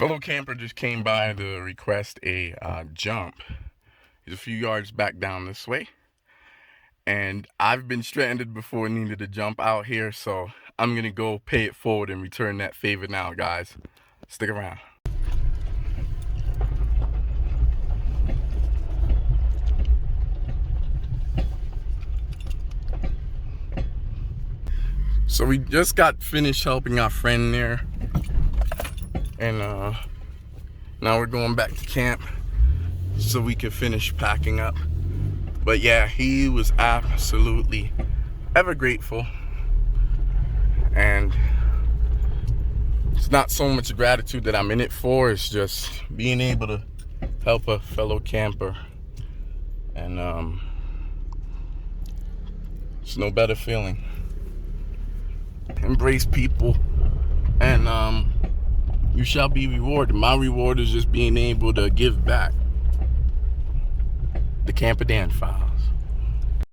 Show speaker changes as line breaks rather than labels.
Fellow camper just came by to request a jump. He's a few yards back down this way. And I've been stranded before, needed to jump out here, so I'm gonna go pay it forward and return that favor now, guys. Stick around. So we just got finished helping our friend there, and now we're going back to camp so we can finish packing up. But yeah, he was absolutely ever grateful, and it's not so much gratitude that I'm in it for, it's just being able to help a fellow camper, and it's no better feeling. Embrace people, and you shall be rewarded. My reward is just being able to give back. The Camper Dan File.